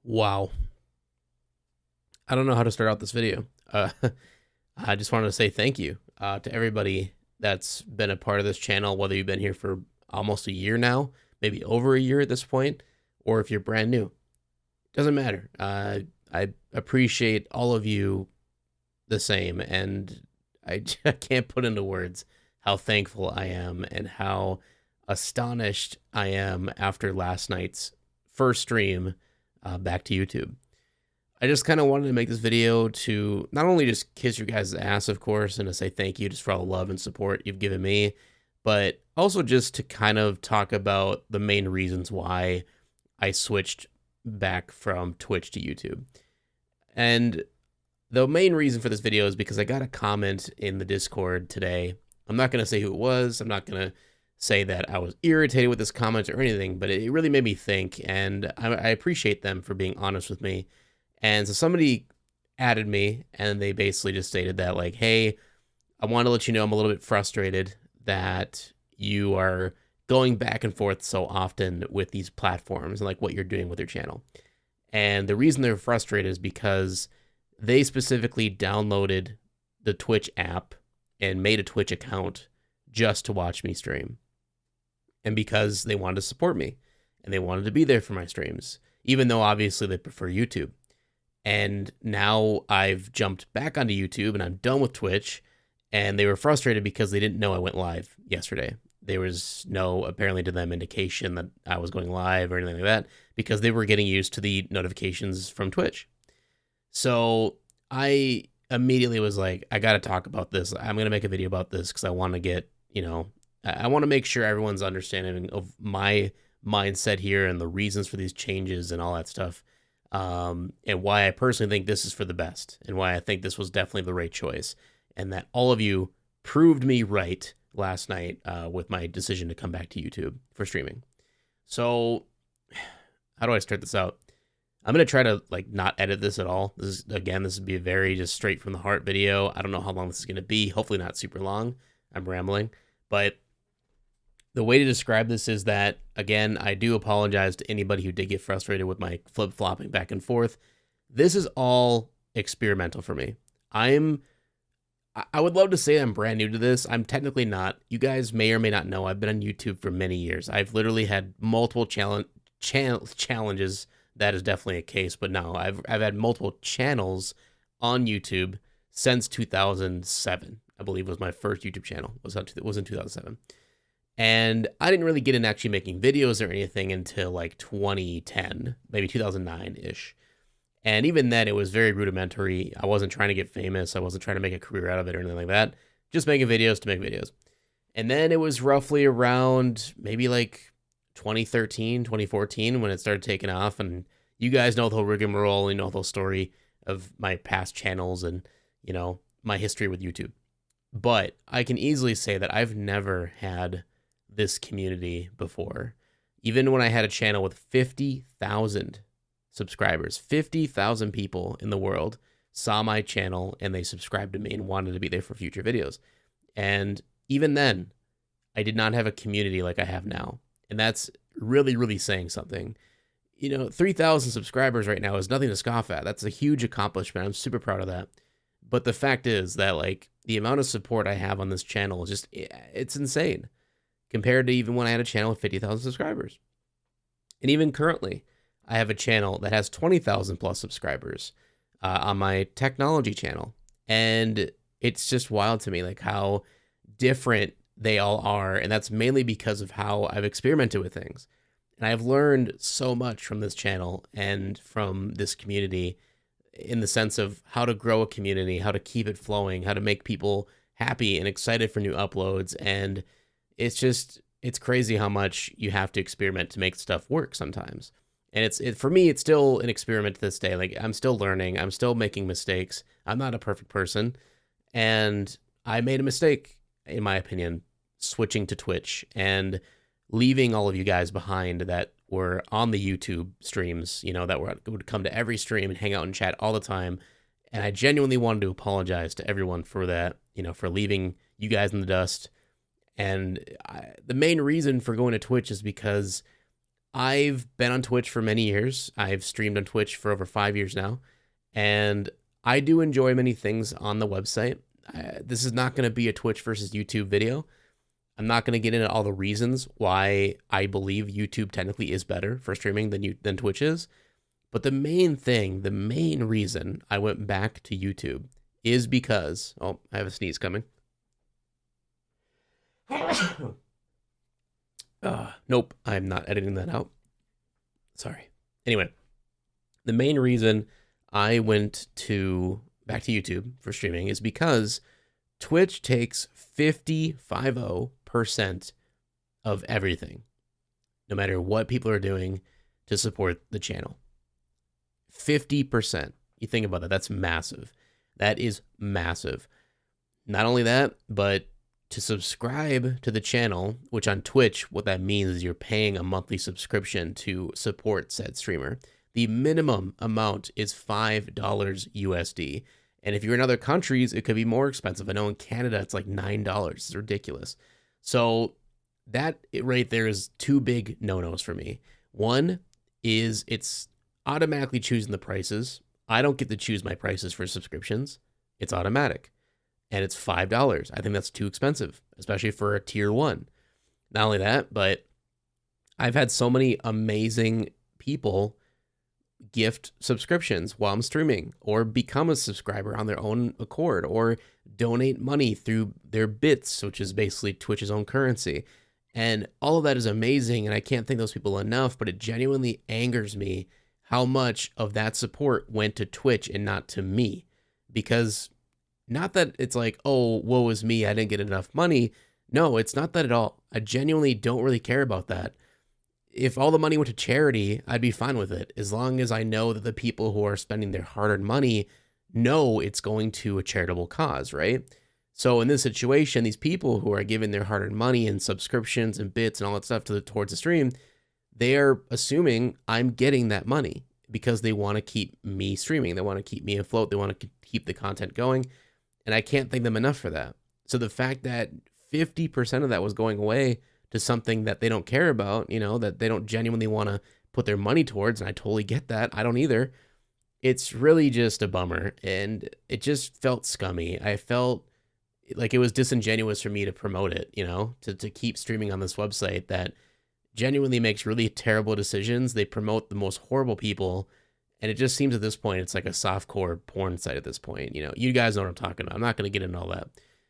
Wow. I don't know how to start out this video. I just wanted to say thank you to everybody that's been a part of this channel, whether you've been here for almost a year now, maybe over a year at this point, or if you're brand new. Doesn't matter. I appreciate all of you the same, and I can't put into words how thankful I am and how astonished I am after last night's first stream back to YouTube. I just kind of wanted to make this video to not only just kiss your guys' ass, of course, and to say thank you just for all the love and support you've given me, but also just to kind of talk about the main reasons why I switched back from Twitch to YouTube. And the main reason for this video is because I got a comment in the Discord today. I'm not going to say who it was. I'm not going to say that I was irritated with this comment or anything, but it really made me think, and I appreciate them for being honest with me. And so somebody added me, and they basically just stated that, like, hey, I want to let you know I'm a little bit frustrated that you are going back and forth so often with these platforms and like what you're doing with your channel. And the reason they're frustrated is because they specifically downloaded the Twitch app and made a Twitch account just to watch me stream. And because they wanted to support me and they wanted to be there for my streams, even though obviously they prefer YouTube. And now I've jumped back onto YouTube and I'm done with Twitch, and they were frustrated because they didn't know I went live yesterday. There was no, apparently to them, indication that I was going live or anything like that because they were getting used to the notifications from Twitch. So I immediately was like, I got to talk about this. I'm going to make a video about this because I want to get, I want to make sure everyone's understanding of my mindset here and the reasons for these changes and all that stuff. And why I personally think this is for the best and why I think this was definitely the right choice, and that all of you proved me right last night with my decision to come back to YouTube for streaming. So how do I start this out? I'm going to try to not edit this at all. This would be a very just straight from the heart video. I don't know how long this is going to be. Hopefully not super long. I'm rambling, but the way to describe this is that, again, I do apologize to anybody who did get frustrated with my flip-flopping back and forth. This is all experimental for me. I would love to say I'm brand new to this. I'm technically not. You guys may or may not know I've been on YouTube for many years. I've literally had multiple challenges. That is definitely a case, but no, I've had multiple channels on YouTube since 2007. I believe was my first YouTube channel. Was in 2007. And I didn't really get into actually making videos or anything until like 2010, maybe 2009-ish. And even then, it was very rudimentary. I wasn't trying to get famous. I wasn't trying to make a career out of it or anything like that. Just making videos to make videos. And then it was roughly around maybe like 2013, 2014 when it started taking off. And you guys know the whole rigmarole, you know the whole story of my past channels and, my history with YouTube. But I can easily say that I've never had this community before. Even when I had a channel with 50,000 subscribers, 50,000 people in the world saw my channel and they subscribed to me and wanted to be there for future videos. And even then, I did not have a community like I have now. And that's really, really saying something. 3,000 subscribers right now is nothing to scoff at. That's a huge accomplishment. I'm super proud of that. But the fact is that the amount of support I have on this channel is just, it's insane compared to even when I had a channel with 50,000 subscribers. And even currently, I have a channel that has 20,000 plus subscribers on my technology channel. And it's just wild to me, how different they all are. And that's mainly because of how I've experimented with things. And I've learned so much from this channel and from this community in the sense of how to grow a community, how to keep it flowing, how to make people happy and excited for new uploads. And it's crazy how much you have to experiment to make stuff work sometimes. And for me, it's still an experiment to this day. I'm still learning. I'm still making mistakes. I'm not a perfect person. And I made a mistake, in my opinion, switching to Twitch and leaving all of you guys behind that were on the YouTube streams, that would come to every stream and hang out and chat all the time. And I genuinely wanted to apologize to everyone for that, for leaving you guys in the dust. And the main reason for going to Twitch is because I've been on Twitch for many years. I've streamed on Twitch for over 5 years now, and I do enjoy many things on the website. This is not going to be a Twitch versus YouTube video. I'm not going to get into all the reasons why I believe YouTube technically is better for streaming than Twitch is. But the main reason I went back to YouTube is because, oh, I have a sneeze coming. Nope, I'm not editing that out. Sorry. Anyway, the main reason I went back to YouTube for streaming is because Twitch takes 50% of everything, no matter what people are doing to support the channel. 50%. You think about that, that's massive. That is massive. Not only that, but to subscribe to the channel, which on Twitch, what that means is you're paying a monthly subscription to support said streamer. The minimum amount is $5 USD. And if you're in other countries, it could be more expensive. I know in Canada, it's like $9. It's ridiculous. So that right there is two big no-nos for me. One is it's automatically choosing the prices. I don't get to choose my prices for subscriptions. It's automatic. And it's $5. I think that's too expensive, especially for a tier 1. Not only that, but I've had so many amazing people gift subscriptions while I'm streaming, or become a subscriber on their own accord, or donate money through their bits, which is basically Twitch's own currency. And all of that is amazing, and I can't thank those people enough, but it genuinely angers me how much of that support went to Twitch and not to me. Because not that it's like, oh, woe is me, I didn't get enough money. No, it's not that at all. I genuinely don't really care about that. If all the money went to charity, I'd be fine with it, as long as I know that the people who are spending their hard-earned money know it's going to a charitable cause, right? So in this situation, these people who are giving their hard-earned money and subscriptions and bits and all that stuff towards the stream, they are assuming I'm getting that money because they want to keep me streaming. They want to keep me afloat. They want to keep the content going. And I can't thank them enough for that. So the fact that 50% of that was going away to something that they don't care about, that they don't genuinely want to put their money towards, and I totally get that. I don't either. It's really just a bummer, and it just felt scummy. I felt like it was disingenuous for me to promote it, to keep streaming on this website that genuinely makes really terrible decisions. They promote the most horrible people, and it just seems at this point it's like a softcore porn site at this point. You guys know what I'm talking about. I'm not going to get into all that.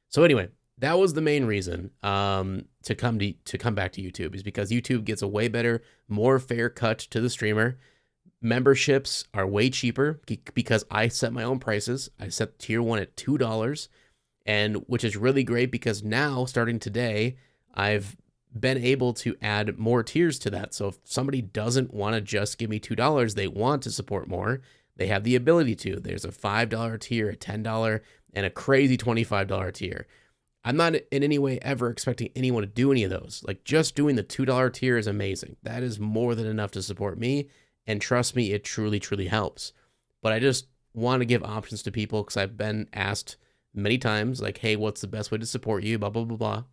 So anyway, that was the main reason to come back to YouTube, is because YouTube gets a way better, more fair cut to the streamer. Memberships are way cheaper because I set my own prices. I set tier 1 at $2, and which is really great because now, starting today, I've been able to add more tiers to that. So if somebody doesn't want to just give me $2, they want to support more, they have the ability to. There's a $5 tier, a $10, and a crazy $25 tier. I'm not in any way ever expecting anyone to do any of those. Like, just doing the $2 tier is amazing. That is more than enough to support me. And trust me, it truly, truly helps. But I just want to give options to people because I've been asked many times, like, hey, what's the best way to support you? Blah, blah, blah, blah.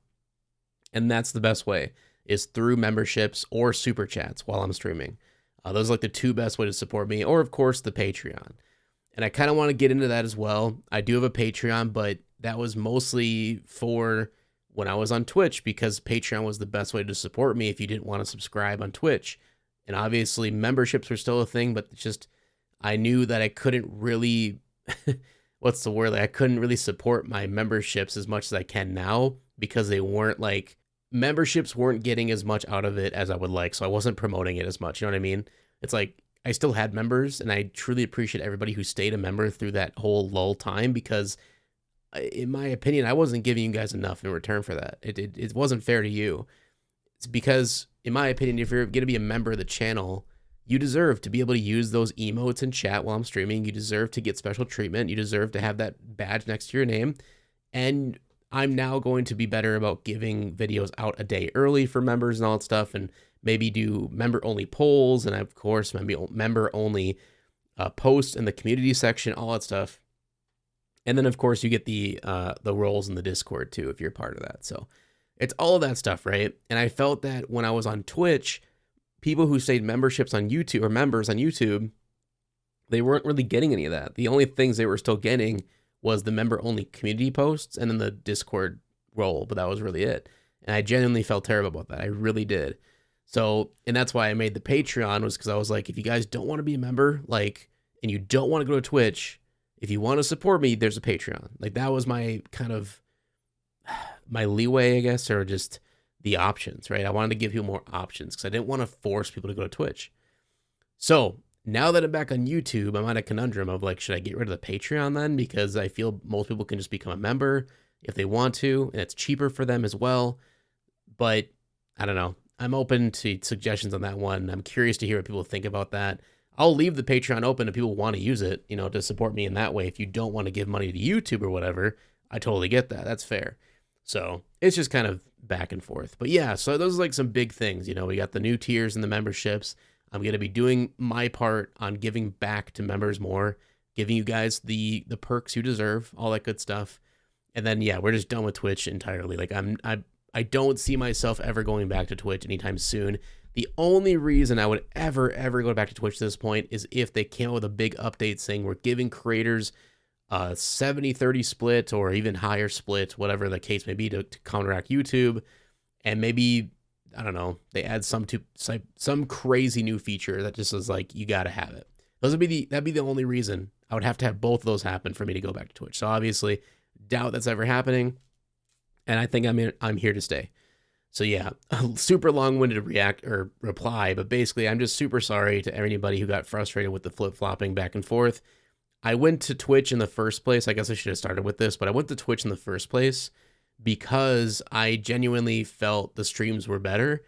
And that's the best way, is through memberships or super chats while I'm streaming. Those are like the two best ways to support me, or of course the Patreon. And I kind of want to get into that as well. I do have a Patreon, but that was mostly for when I was on Twitch, because Patreon was the best way to support me if you didn't want to subscribe on Twitch. And obviously memberships were still a thing, but it's just, I knew that I couldn't really, what's the word? Like, I couldn't really support my memberships as much as I can now, because they weren't like, memberships weren't getting as much out of it as I would like. So I wasn't promoting it as much. You know what I mean? It's like, I still had members, and I truly appreciate everybody who stayed a member through that whole lull time, because in my opinion, I wasn't giving you guys enough in return for that. It wasn't fair to you. It's because, in my opinion, if you're going to be a member of the channel, you deserve to be able to use those emotes in chat while I'm streaming. You deserve to get special treatment. You deserve to have that badge next to your name. And I'm now going to be better about giving videos out a day early for members and all that stuff, and maybe do member-only polls, and of course, maybe member-only posts in the community section, all that stuff. And then, of course, you get the roles in the Discord, too, if you're part of that. So it's all of that stuff, right? And I felt that when I was on Twitch, people who stayed memberships on YouTube or members on YouTube, they weren't really getting any of that. The only things they were still getting was the member only community posts and then the Discord role, but that was really it. And I genuinely felt terrible about that. I really did. So, and that's why I made the Patreon, was because I was like, if you guys don't want to be a member, like, and you don't want to go to Twitch, if you want to support me, there's a Patreon. Like, that was my kind of, my leeway, I guess, or just the options, right? I wanted to give people more options because I didn't want to force people to go to Twitch. So now that I'm back on YouTube, I'm at a conundrum of like, should I get rid of the Patreon then? Because I feel most people can just become a member if they want to, and it's cheaper for them as well. But I don't know. I'm open to suggestions on that one. I'm curious to hear what people think about that. I'll leave the Patreon open if people want to use it, you know, to support me in that way. If you don't want to give money to YouTube or whatever, I totally get that. That's fair. So it's just kind of back and forth. But yeah, so those are like some big things. You know, we got the new tiers and the memberships. I'm going to be doing my part on giving back to members more, giving you guys the perks you deserve, all that good stuff. And then, yeah, we're just done with Twitch entirely. Like I don't see myself ever going back to Twitch anytime soon. The only reason I would ever go back to Twitch at this point is if they came out with a big update saying we're giving creators a 70-30 split or even higher split, whatever the case may be, to counteract YouTube. And maybe, I don't know, they add some crazy new feature that just is like, you got to have it. That'd be the only reason. I would have to have both of those happen for me to go back to Twitch. So obviously, doubt that's ever happening. And I think I'm here to stay. So yeah, a super long-winded reply, but basically I'm just super sorry to anybody who got frustrated with the flip-flopping back and forth. I went to Twitch in the first place. I guess I should have started with this, but I went to Twitch in the first place because I genuinely felt the streams were better.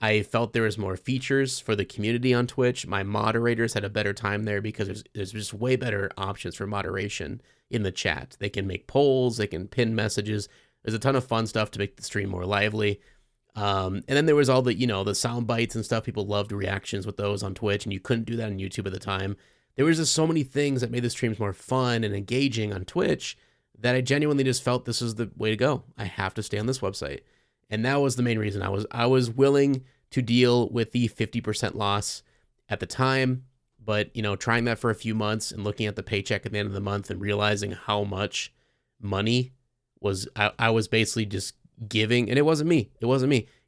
I felt there was more features for the community on Twitch. My moderators had a better time there because there's just way better options for moderation in the chat. They can make polls, they can pin messages. There's a ton of fun stuff to make the stream more lively. And then there was all the, you know, the sound bites and stuff. People loved reactions with those on Twitch, and you couldn't do that on YouTube at the time. There was just so many things that made the streams more fun and engaging on Twitch that I genuinely just felt this was the way to go. I have to stay on this website. And that was the main reason. I was willing to deal with the 50% loss at the time, but, you know, trying that for a few months and looking at the paycheck at the end of the month and realizing how much money I was basically just giving, and it wasn't me.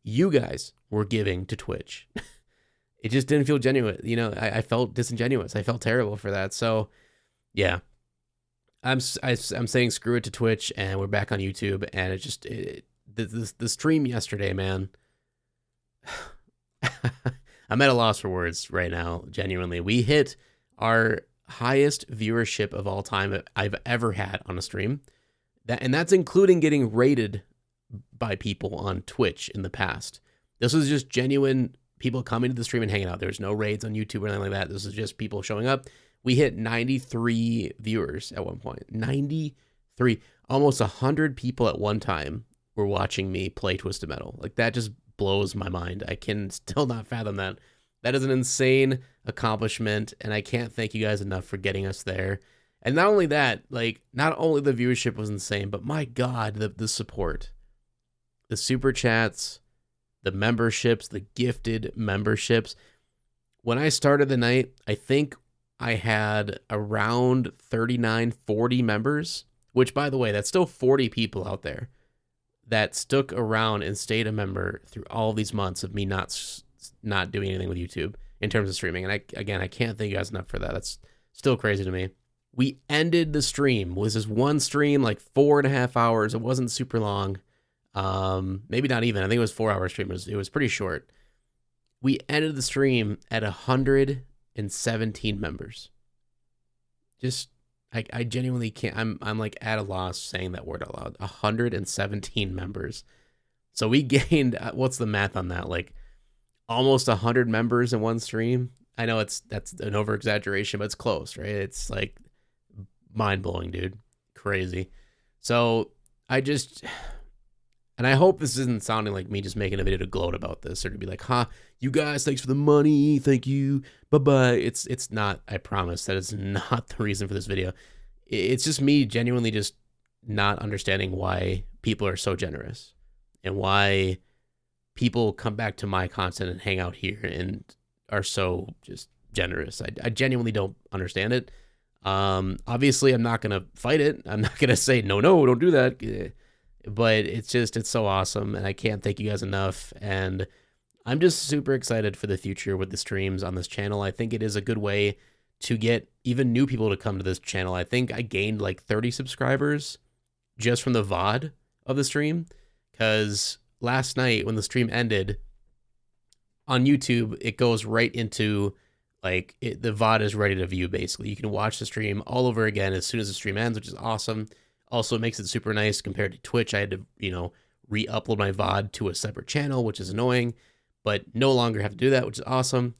You guys were giving to Twitch. It just didn't feel genuine. You know, I felt disingenuous. I felt terrible for that. So yeah, I'm saying screw it to Twitch, and we're back on YouTube. And the stream yesterday, man, I'm at a loss for words right now. Genuinely, we hit our highest viewership of all time I've ever had on a stream. And that's including getting rated by people on Twitch in the past. This was just genuine people coming to the stream and hanging out. There's no raids on YouTube or anything like that. This is just people showing up. We hit 93 viewers at one point. 93. Almost 100 people at one time were watching me play Twisted Metal. Like, that just blows my mind. I can still not fathom that. That is an insane accomplishment, and I can't thank you guys enough for getting us there. And not only that, like, not only the viewership was insane, but my God, the support. The super chats, the memberships, the gifted memberships. When I started the night, I think I had around 39, 40 members, which, by the way, that's still 40 people out there that stuck around and stayed a member through all these months of me not doing anything with YouTube in terms of streaming. And I can't thank you guys enough for that. That's still crazy to me. We ended the stream. Was this one stream, like 4.5 hours? It wasn't super long. Maybe not even. I think it was 4-hour stream. It was pretty short. We ended the stream at 117 members. Just, I genuinely can't. I'm like at a loss saying that word out loud. 117 members. So we gained. What's the math on that? Like almost 100 members in one stream. I know that's an over exaggeration, but it's close, right? It's like mind blowing, dude. Crazy. So and I hope this isn't sounding like me just making a video to gloat about this or to be like, you guys, thanks for the money. Thank you. Bye-bye. It's not, I promise that is not the reason for this video. It's just me genuinely just not understanding why people are so generous and why people come back to my content and hang out here and are so just generous. I genuinely don't understand it. Obviously, I'm not gonna fight it. I'm not gonna say no, don't do that. But it's so awesome, and I can't thank you guys enough. And I'm just super excited for the future with the streams on this channel. I think it is a good way to get even new people to come to this channel. I think I gained like 30 subscribers just from the VOD of the stream, because last night when the stream ended on YouTube, it goes right into like the VOD is ready to view. Basically, you can watch the stream all over again as soon as the stream ends, which is awesome. Also, it makes it super nice compared to Twitch. I had to, re-upload my VOD to a separate channel, which is annoying, but no longer have to do that, which is awesome.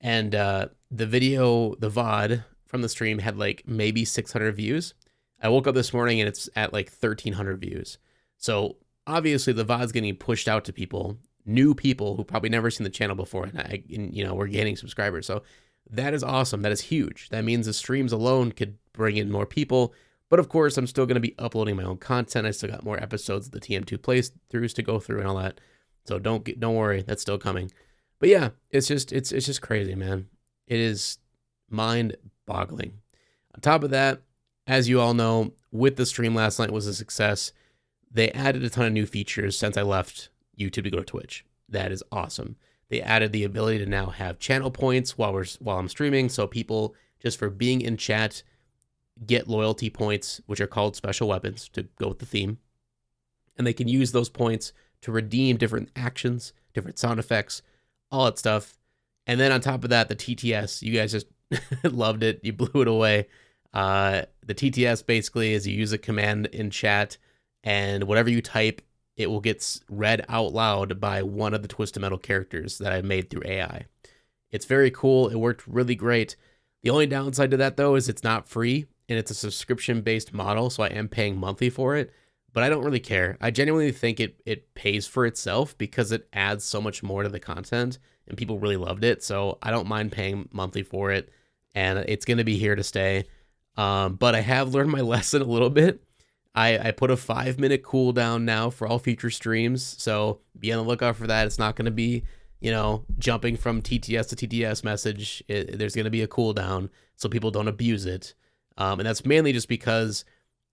And the VOD from the stream had like maybe 600 views. I woke up this morning and it's at like 1,300 views. So obviously the VOD's getting pushed out to people, new people who probably never seen the channel before, and we're gaining subscribers. So that is awesome. That is huge. That means the streams alone could bring in more people. But of course, I'm still going to be uploading my own content. I still got more episodes of the TM2 playthroughs to go through and all that. So don't worry, that's still coming. But yeah, it's just crazy, man. It is mind-boggling. On top of that, as you all know, with the stream last night was a success. They added a ton of new features since I left YouTube to go to Twitch. That is awesome. They added the ability to now have channel points while I'm streaming, so people just for being in chat get loyalty points, which are called special weapons to go with the theme. And they can use those points to redeem different actions, different sound effects, all that stuff. And then on top of that, the TTS, you guys just loved it. You blew it away. The TTS basically is you use a command in chat, and whatever you type, it will get read out loud by one of the Twisted Metal characters that I made through AI. It's very cool. It worked really great. The only downside to that, though, is it's not free, and it's a subscription-based model, so I am paying monthly for it. But I don't really care. I genuinely think it pays for itself because it adds so much more to the content, and people really loved it. So I don't mind paying monthly for it, and it's going to be here to stay. But I have learned my lesson a little bit. I put a 5-minute cooldown now for all future streams, so be on the lookout for that. It's not going to be, jumping from TTS to TTS message. There's going to be a cooldown so people don't abuse it. And that's mainly just because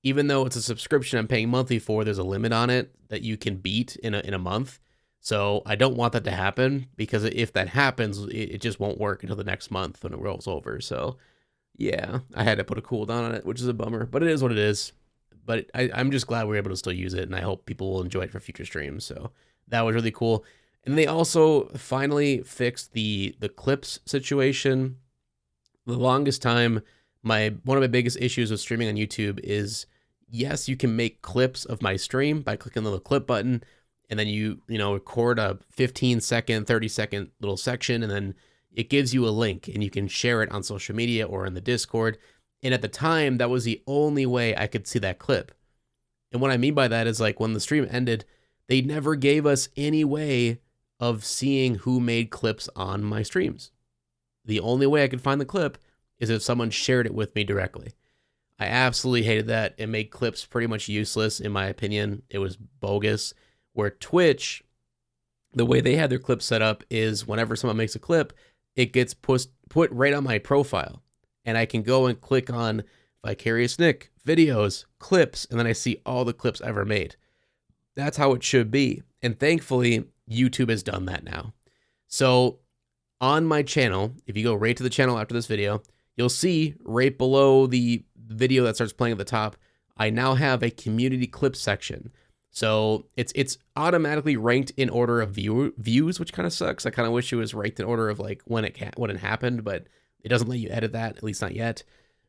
even though it's a subscription I'm paying monthly for, there's a limit on it that you can beat in a month. So I don't want that to happen, because if that happens, it just won't work until the next month when it rolls over. So yeah, I had to put a cooldown on it, which is a bummer, but it is what it is. But I'm just glad we're able to still use it, and I hope people will enjoy it for future streams. So that was really cool. And they also finally fixed the clips situation. The longest time, one of my biggest issues with streaming on YouTube is, yes, you can make clips of my stream by clicking the little clip button, and then you record a 15-second, 30-second little section, and then it gives you a link, and you can share it on social media or in the Discord. And at the time, that was the only way I could see that clip. And what I mean by that is, like, when the stream ended, they never gave us any way of seeing who made clips on my streams. The only way I could find the clip is if someone shared it with me directly. I absolutely hated that. It made clips pretty much useless, in my opinion. It was bogus. Where Twitch, the way they had their clips set up is whenever someone makes a clip, it gets put right on my profile. And I can go and click on Vicarious Nick, videos, clips, and then I see all the clips ever made. That's how it should be. And thankfully, YouTube has done that now. So on my channel, if you go right to the channel after this video, you'll see right below the video that starts playing at the top, I now have a community clip section. So it's automatically ranked in order of views, which kind of sucks. I kind of wish it was ranked in order of like when it happened, but it doesn't let you edit that, at least not yet.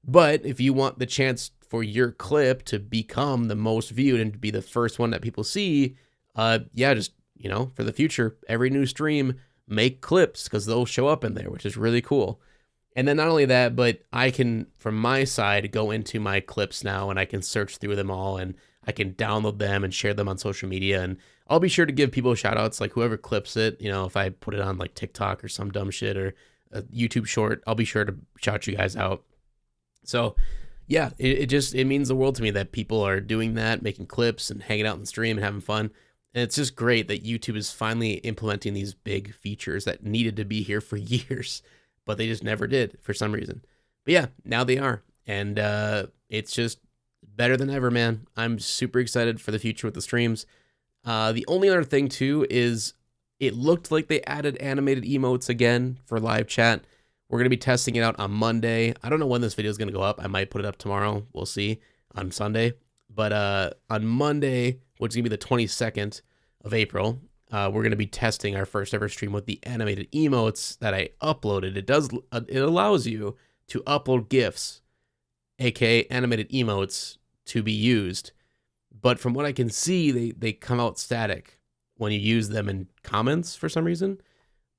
But if you want the chance for your clip to become the most viewed and to be the first one that people see, just, for the future, every new stream, make clips, because they'll show up in there, which is really cool. And then not only that, but I can, from my side, go into my clips now, and I can search through them all, and I can download them and share them on social media. And I'll be sure to give people shout outs, like whoever clips it, if I put it on like TikTok or some dumb shit or a YouTube short, I'll be sure to shout you guys out. So yeah, it means the world to me that people are doing that, making clips and hanging out in the stream and having fun. And it's just great that YouTube is finally implementing these big features that needed to be here for years, but they just never did for some reason. But yeah, now they are. And it's just better than ever, man. I'm super excited for the future with the streams. The only other thing, too, is it looked like they added animated emotes again for live chat. We're going to be testing it out on Monday. I don't know when this video is going to go up. I might put it up tomorrow. We'll see on Sunday. But on Monday, which is going to be the 22nd of April, we're going to be testing our first ever stream with the animated emotes that I uploaded. It allows you to upload GIFs, aka animated emotes, to be used. But from what I can see, they come out static when you use them in comments for some reason.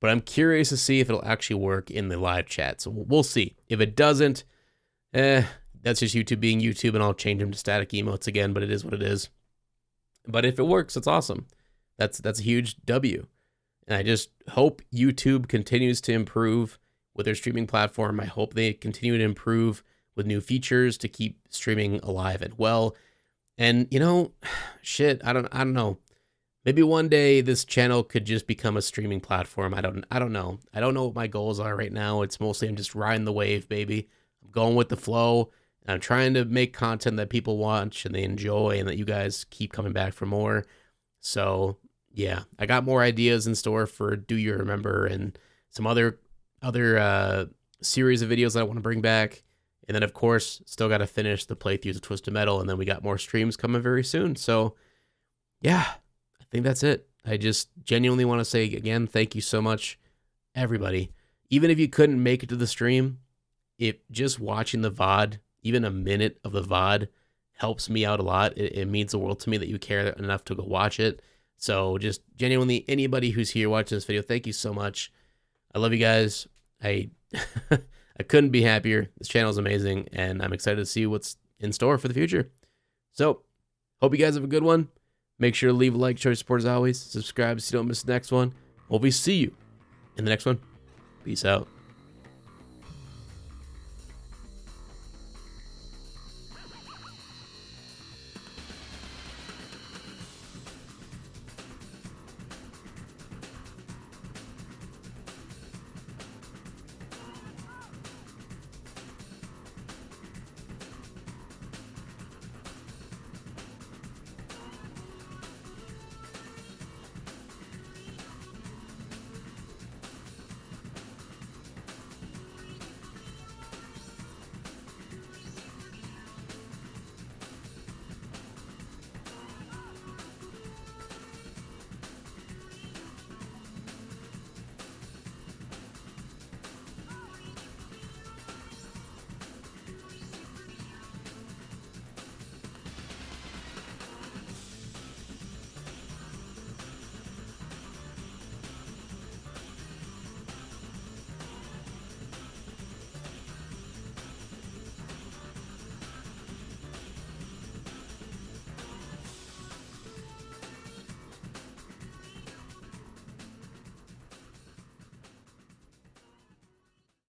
But I'm curious to see if it'll actually work in the live chat. So we'll see. If it doesn't, that's just YouTube being YouTube, and I'll change them to static emotes again, but it is what it is. But if it works, it's awesome. That's a huge W. And I just hope YouTube continues to improve with their streaming platform. I hope they continue to improve with new features to keep streaming alive and well. And, you know, shit, I don't know. Maybe one day this channel could just become a streaming platform. I don't know. I don't know what my goals are right now. It's mostly I'm just riding the wave, baby. I'm going with the flow. I'm trying to make content that people watch and they enjoy and that you guys keep coming back for more. So, yeah, I got more ideas in store for Do You Remember and some other series of videos that I want to bring back. And then, of course, still got to finish the playthroughs of Twisted Metal, and then we got more streams coming very soon. So, yeah, I think that's it. I just genuinely want to say, again, thank you so much, everybody. Even if you couldn't make it to the stream, if just watching the VOD, even a minute of the VOD, helps me out a lot. It means the world to me that you care enough to go watch it. So just genuinely, anybody who's here watching this video, thank you so much. I love you guys. I couldn't be happier. This channel is amazing, and I'm excited to see what's in store for the future. So, hope you guys have a good one. Make sure to leave a like, show your support as always. Subscribe so you don't miss the next one. Hope we see you in the next one. Peace out.